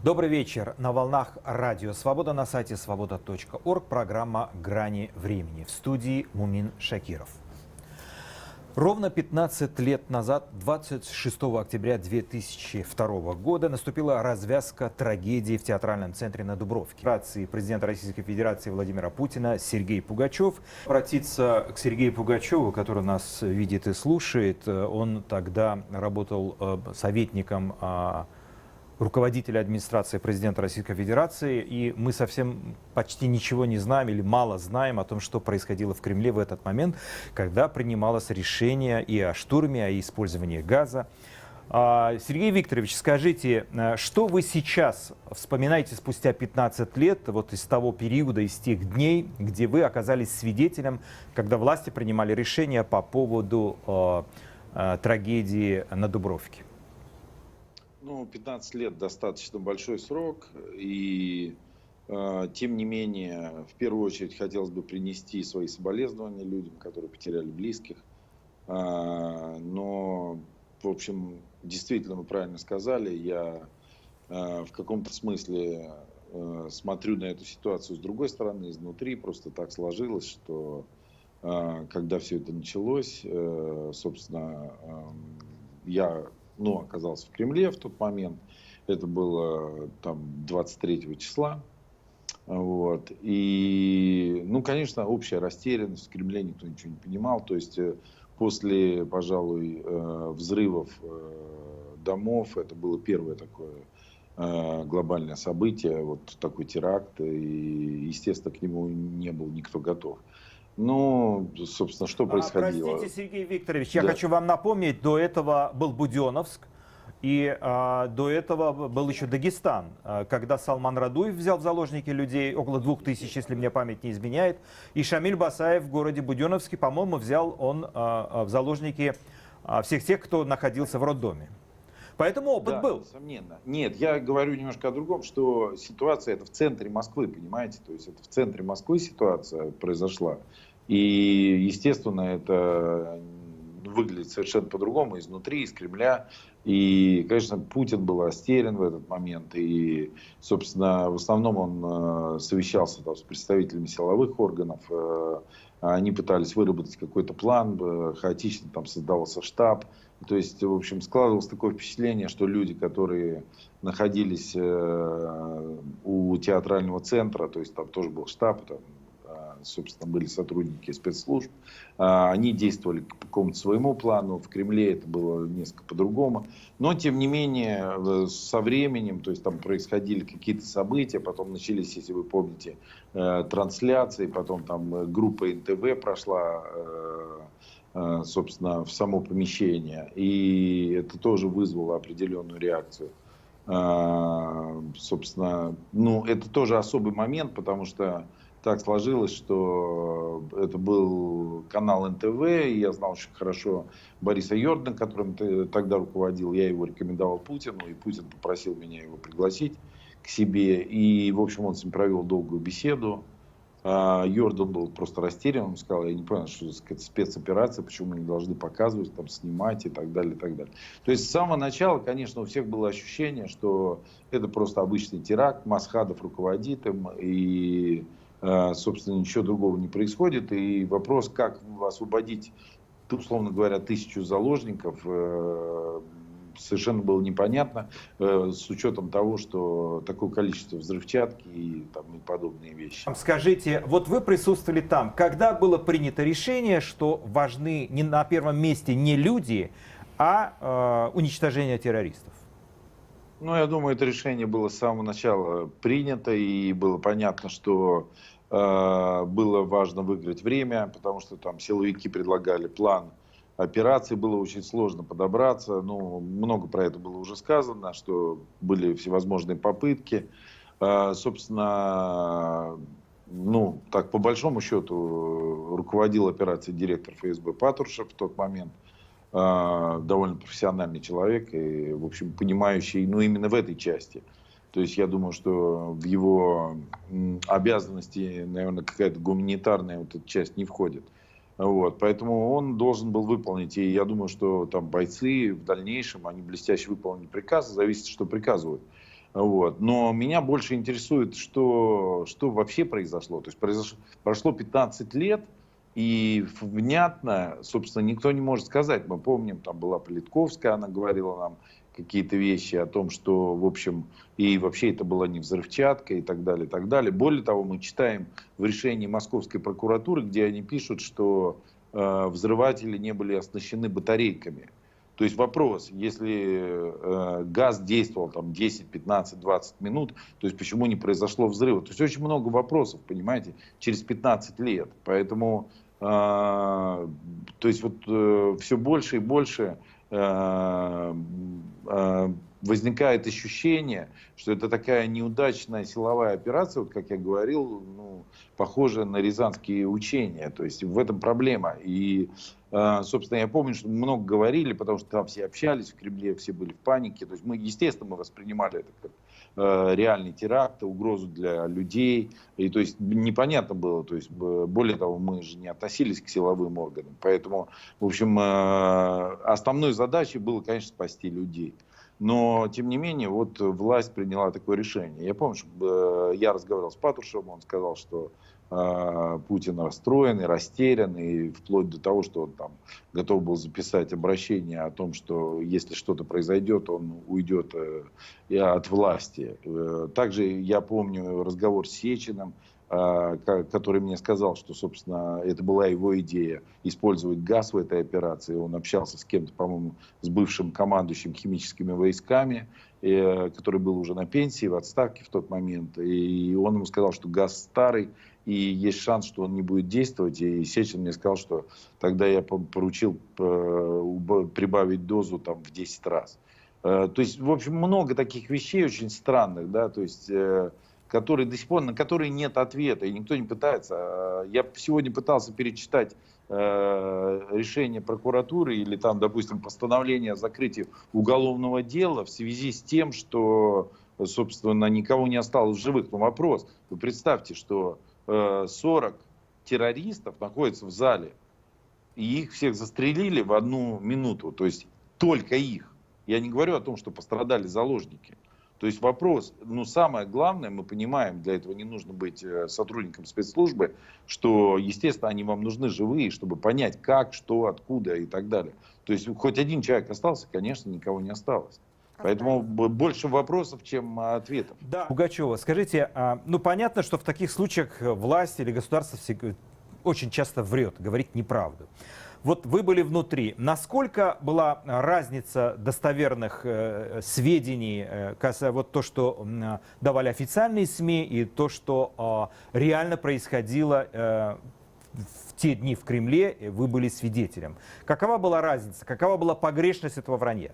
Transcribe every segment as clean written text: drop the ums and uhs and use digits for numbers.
Добрый вечер. На волнах радио «Свобода» на сайте свобода.орг. Программа «Грани времени». В студии Мумин Шакиров. Ровно 15 лет назад, 26 октября 2002 года, наступила развязка трагедии в театральном центре на Дубровке. Президента Российской Федерации Владимира Путина Сергей Пугачев. Обратиться к Сергею Пугачеву, который нас видит и слушает. Он тогда работал советником руководителя администрации президента Российской Федерации, и мы совсем почти ничего не знаем или мало знаем о том, что происходило в Кремле в этот момент, когда принималось решение и о штурме, и о использовании газа. Сергей Викторович, скажите, что вы сейчас вспоминаете спустя 15 лет, вот из того периода, из тех дней, где вы оказались свидетелем, когда власти принимали решение по поводу трагедии на Дубровке? 15 лет достаточно большой срок, и тем не менее, в первую очередь хотелось бы принести свои соболезнования людям, которые потеряли близких. Но, в общем, действительно, вы правильно сказали, я в каком-то смысле смотрю на эту ситуацию с другой стороны, изнутри. Просто так сложилось, что когда все это началось, собственно, я оказался в Кремле в тот момент. Это было там 23 числа. Вот. И, конечно, общая растерянность. В Кремле никто ничего не понимал. То есть после, пожалуй, взрывов домов, это было первое такое глобальное событие, вот такой теракт. И, естественно, к нему не был никто готов. Собственно, что происходило? Простите, Сергей Викторович, я хочу вам напомнить, до этого был Буденновск, и до этого был еще Дагестан, когда Салман Радуев взял в заложники людей, около 2000, если мне память не изменяет, и Шамиль Басаев в городе Буденновске, по-моему, взял он в заложники всех тех, кто находился в роддоме. Поэтому опыт был. Несомненно. Нет, я говорю немножко о другом, что ситуация это в центре Москвы, понимаете? То есть это в центре Москвы ситуация произошла. И, естественно, это выглядит совершенно по-другому изнутри, из Кремля. И, конечно, Путин был растерян в этот момент. И, собственно, в основном он совещался там с представителями силовых органов. Они пытались выработать какой-то план, хаотично там создавался штаб. То есть, в общем, складывалось такое впечатление, что люди, которые находились у театрального центра, то есть там тоже был штаб, там, собственно, были сотрудники спецслужб, они действовали по какому-то своему плану, в Кремле это было несколько по-другому. Но, тем не менее, со временем, то есть там происходили какие-то события, потом начались, если вы помните, трансляции, потом там группа НТВ прошла, собственно, в само помещение. И это тоже вызвало определенную реакцию. Собственно, это тоже особый момент, потому что так сложилось, что это был канал НТВ, и я знал очень хорошо Бориса Йордана, которым тогда руководил. Я его рекомендовал Путину, и Путин попросил меня его пригласить к себе. И, в общем, он с ним провел долгую беседу. Йордан был просто растерян, он сказал, я не понял, что это спецоперация, почему мы не должны показывать, там, снимать и так далее, и так далее. То есть с самого начала, конечно, у всех было ощущение, что это просто обычный теракт, Масхадов руководит им, и, собственно, ничего другого не происходит. И вопрос, как освободить, условно говоря, 1000 заложников, совершенно было непонятно, с учетом того, что такое количество взрывчатки и подобные вещи. Скажите, вот вы присутствовали там, когда было принято решение, что важны не на первом месте не люди, а уничтожение террористов? Я думаю, это решение было с самого начала принято, и было понятно, что было важно выиграть время, потому что там силовики предлагали план операции, было очень сложно подобраться. Много про это было уже сказано, что были всевозможные попытки. Собственно, так по большому счету руководил операцией директор ФСБ Патрушев в тот момент. Довольно профессиональный человек и, в общем, понимающий, именно в этой части. То есть я думаю, что в его обязанности, наверное, какая-то гуманитарная вот эта часть не входит. Поэтому он должен был выполнить. И я думаю, что там бойцы в дальнейшем, они блестяще выполнили приказ. Зависит, что приказывают. Вот. Но меня больше интересует, что вообще произошло. То есть прошло 15 лет, и внятно, собственно, никто не может сказать. Мы помним, там была Политковская, она говорила нам какие-то вещи о том, что, в общем, и вообще это была не взрывчатка и так далее, и так далее. Более того, мы читаем в решении Московской прокуратуры, где они пишут, что взрыватели не были оснащены батарейками. То есть вопрос, если газ действовал там 10, 15, 20 минут, то есть почему не произошло взрыва? То есть очень много вопросов, понимаете, через 15 лет. Поэтому, то есть вот все больше и больше возникает ощущение, что это такая неудачная силовая операция, вот как я говорил, ну, похожая на рязанские учения. То есть в этом проблема. И, собственно, я помню, что много говорили, потому что там все общались в Кремле, все были в панике. То есть мы, естественно, мы воспринимали это как реальный теракт, угрозу для людей. И то есть непонятно было, то есть более того, мы же не относились к силовым органам. Поэтому, в общем, основной задачей было, конечно, спасти людей. Но, тем не менее, вот власть приняла такое решение. Я помню, что я разговаривал с Патрушевым, он сказал, что Путин расстроен и растерян, и вплоть до того, что он там готов был записать обращение о том, что если что-то произойдет, он уйдет от власти. Также я помню разговор с Сечиным, который мне сказал, что, собственно, это была его идея использовать газ в этой операции. Он общался с кем-то, по-моему, с бывшим командующим химическими войсками, который был уже на пенсии, в отставке в тот момент. И он ему сказал, что газ старый, и есть шанс, что он не будет действовать. И Сечин мне сказал, что тогда я поручил прибавить дозу там, в 10 раз. То есть, в общем, много таких вещей очень странных, да, то есть, которые до сих пор, на которые нет ответа, и никто не пытается. Я сегодня пытался перечитать решение прокуратуры или там, допустим, постановление о закрытии уголовного дела в связи с тем, что, собственно, никого не осталось в живых. Но вопрос, вы представьте, что 40 террористов находятся в зале, и их всех застрелили в 1 минуту, то есть только их. Я не говорю о том, что пострадали заложники. То есть вопрос, ну самое главное, мы понимаем, для этого не нужно быть сотрудником спецслужбы, что, естественно, они вам нужны живые, чтобы понять, как, что, откуда и так далее. То есть хоть один человек остался, конечно, никого не осталось. Поэтому больше вопросов, чем ответов. Да. Пугачева, скажите, ну понятно, что в таких случаях власть или государство очень часто врет, говорит неправду. Вот вы были внутри. Насколько была разница достоверных сведений, вот то, что давали официальные СМИ, и то, что реально происходило в те дни в Кремле, вы были свидетелем? Какова была разница? Какова была погрешность этого вранья?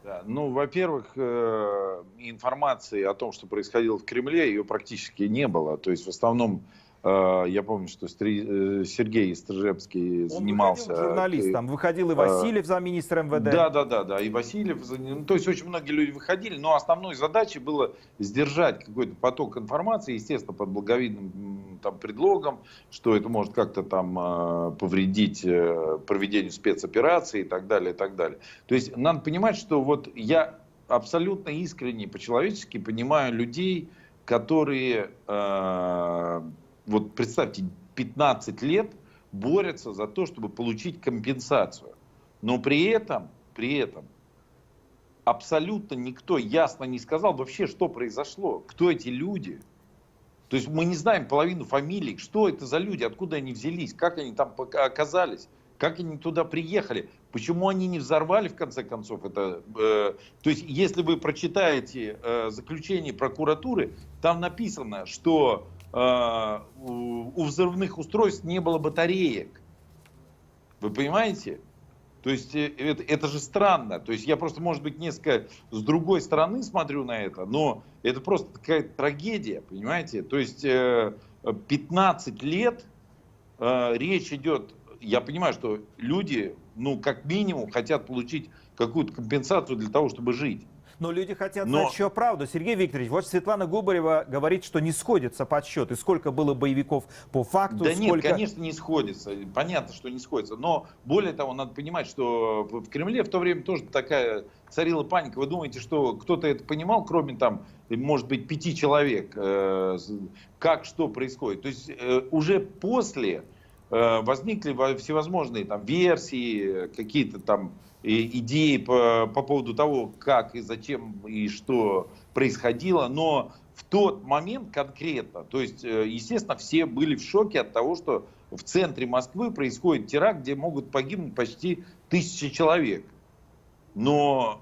Да, ну, во-первых, информации о том, что происходило в Кремле, ее практически не было. То есть в основном я помню, что Сергей Стржевский занимался... Он выходил журналистом, выходил и Васильев, замминистра МВД. Да, и Васильев. Ну, то есть очень многие люди выходили, но основной задачей было сдержать какой-то поток информации, естественно, под благовидным там, предлогом, что это может как-то там повредить проведению спецоперации и так далее, и так далее. То есть надо понимать, что вот я абсолютно искренне, по-человечески понимаю людей, которые... Вот представьте, 15 лет борются за то, чтобы получить компенсацию. Но при этом абсолютно никто ясно не сказал вообще, что произошло, кто эти люди. То есть мы не знаем половину фамилий, что это за люди, откуда они взялись, как они там оказались, как они туда приехали, почему они не взорвали в конце концов это. То есть если вы прочитаете заключение прокуратуры, там написано, что у взрывных устройств не было батареек. Вы понимаете? То есть это же странно. То есть я просто, может быть, несколько с другой стороны смотрю на это, но это просто такая трагедия, понимаете? То есть 15 лет речь идет, я понимаю, что люди, ну, как минимум, хотят получить какую-то компенсацию для того, чтобы жить. Но люди хотят Но знать еще правду. Сергей Викторович, вот Светлана Губарева говорит, что не сходится подсчет. И сколько было боевиков по факту, да нет, сколько... конечно, не сходится. Понятно, что не сходится. Но более того, надо понимать, что в Кремле в то время тоже такая царила паника. Вы думаете, что кто-то это понимал, кроме там, может быть, 5 человек, как что происходит? То есть уже после возникли всевозможные там версии, какие-то там идеи по поводу того, как и зачем и что происходило. Но в тот момент конкретно, то есть, естественно, все были в шоке от того, что в центре Москвы происходит теракт, где могут погибнуть почти 1000 человек. Но,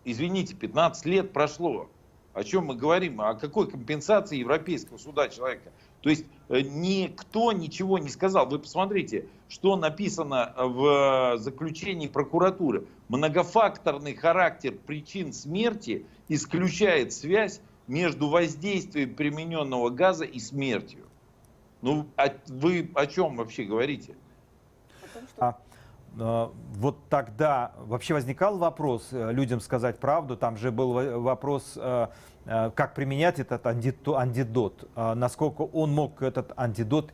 извините, 15 лет прошло. О чем мы говорим? О какой компенсации Европейского суда человека? То есть никто ничего не сказал. Вы посмотрите, что написано в заключении прокуратуры. Многофакторный характер причин смерти исключает связь между воздействием примененного газа и смертью. Ну, вы о чем вообще говорите? Вот тогда вообще возникал вопрос людям сказать правду. Там же был вопрос, как применять этот антидот. Насколько он мог, этот антидот,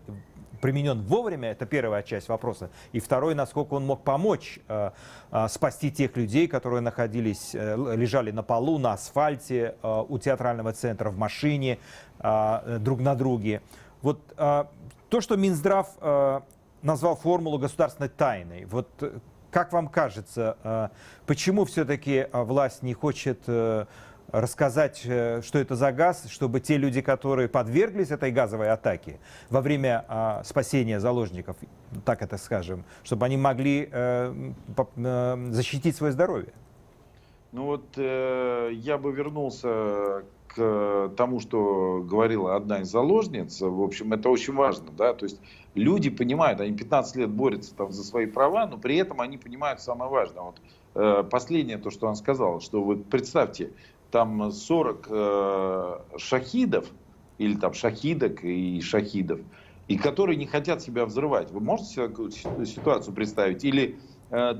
применен вовремя, это первая часть вопроса. И второй, насколько он мог помочь спасти тех людей, которые находились, лежали на полу, на асфальте, у театрального центра, в машине, друг на друге. Вот то, что Минздрав назвал формулу государственной тайной. Вот как вам кажется, почему все-таки власть не хочет рассказать, что это за газ, чтобы те люди, которые подверглись этой газовой атаке во время спасения заложников, так это скажем, чтобы они могли защитить свое здоровье? Ну вот я бы вернулся к тому, что говорила одна из заложниц. В общем, это очень важно, да, то есть люди понимают, они 15 лет борются там за свои права, но при этом они понимают самое важное. Вот последнее то, что она сказала, что вот представьте, там 40 шахидов, или там шахидок и шахидов, и которые не хотят себя взрывать. Вы можете себе такую ситуацию представить? Или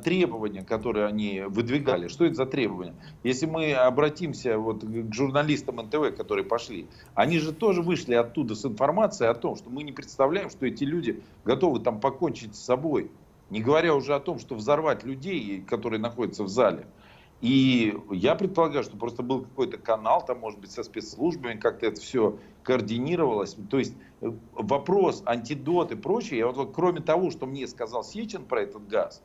требования, которые они выдвигали. Что это за требования? Если мы обратимся вот к журналистам НТВ, которые пошли, они же тоже вышли оттуда с информацией о том, что мы не представляем, что эти люди готовы там покончить с собой. Не говоря уже о том, что взорвать людей, которые находятся в зале. И я предполагаю, что просто был какой-то канал, там, может быть, со спецслужбами, как-то это все координировалось. То есть вопрос, антидот и прочее, я вот, кроме того, что мне сказал Сечин про этот газ,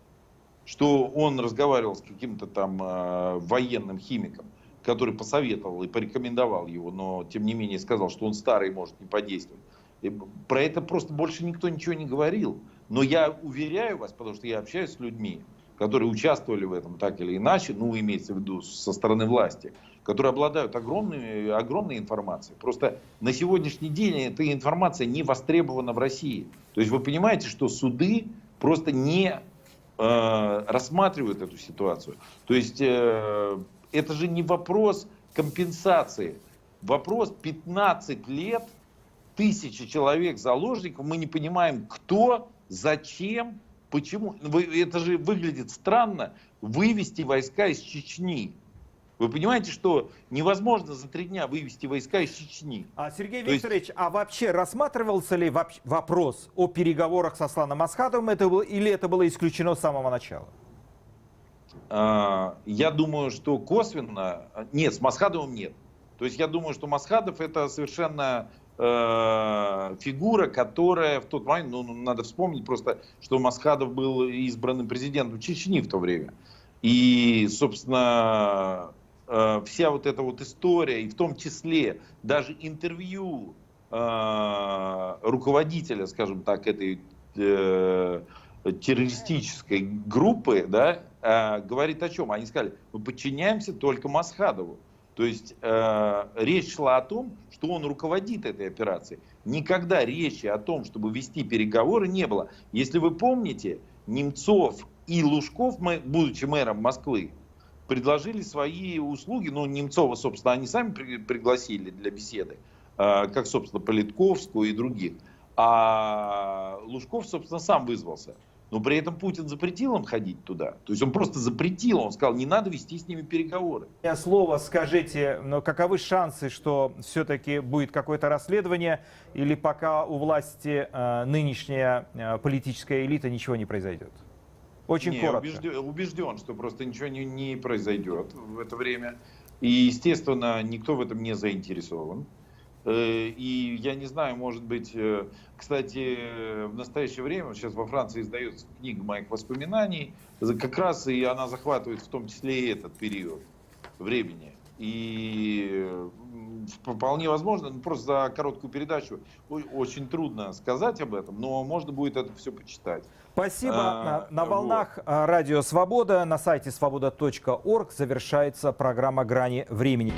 что он разговаривал с каким-то там военным химиком, который посоветовал и порекомендовал его, но тем не менее сказал, что он старый, может не подействовать. И про это просто больше никто ничего не говорил. Но я уверяю вас, потому что я общаюсь с людьми, которые участвовали в этом так или иначе, ну, имеется в виду со стороны власти, которые обладают огромной информацией. Просто на сегодняшний день эта информация не востребована в России. То есть вы понимаете, что суды просто не рассматривают эту ситуацию. То есть это же не вопрос компенсации. Вопрос 15 лет, 1000 человек заложников, мы не понимаем, кто, зачем, почему. Это же выглядит странно, вывести войска из Чечни. Вы понимаете, что невозможно за 3 дня вывести войска из Чечни. Сергей Викторович, а вообще рассматривался ли вопрос о переговорах с Асланом Асхатовым, или это было исключено с самого начала? Я думаю, что косвенно... Нет, с Масхадовым нет. То есть я думаю, что Масхадов это совершенно фигура, которая в тот момент, ну, надо вспомнить просто, что Масхадов был избранным президентом Чечни в то время. И, собственно, вся вот эта вот история, и в том числе даже интервью руководителя, скажем так, этой террористической группы, да, говорит о чем? Они сказали, мы подчиняемся только Масхадову. То есть речь шла о том, что он руководит этой операцией. Никогда речи о том, чтобы вести переговоры, не было. Если вы помните, Немцов и Лужков, будучи мэром Москвы, предложили свои услуги. Ну, Немцова, собственно, они сами пригласили для беседы, как, собственно, Политковскую и других. А Лужков, собственно, сам вызвался. Но при этом Путин запретил им ходить туда. То есть он просто запретил, он сказал, не надо вести с ними переговоры. Слово скажите, но каковы шансы, что все-таки будет какое-то расследование, или пока у власти нынешняя политическая элита ничего не произойдет? Очень коротко. Убежден, что просто ничего не произойдет в это время. И, естественно, никто в этом не заинтересован. И я не знаю, может быть, кстати, в настоящее время, сейчас во Франции издается книга моих воспоминаний, как раз и она захватывает в том числе и этот период времени. И вполне возможно, просто за короткую передачу очень трудно сказать об этом, но можно будет это все почитать. Спасибо. На волнах Радио Свобода на сайте свобода.орг завершается программа «Грани времени».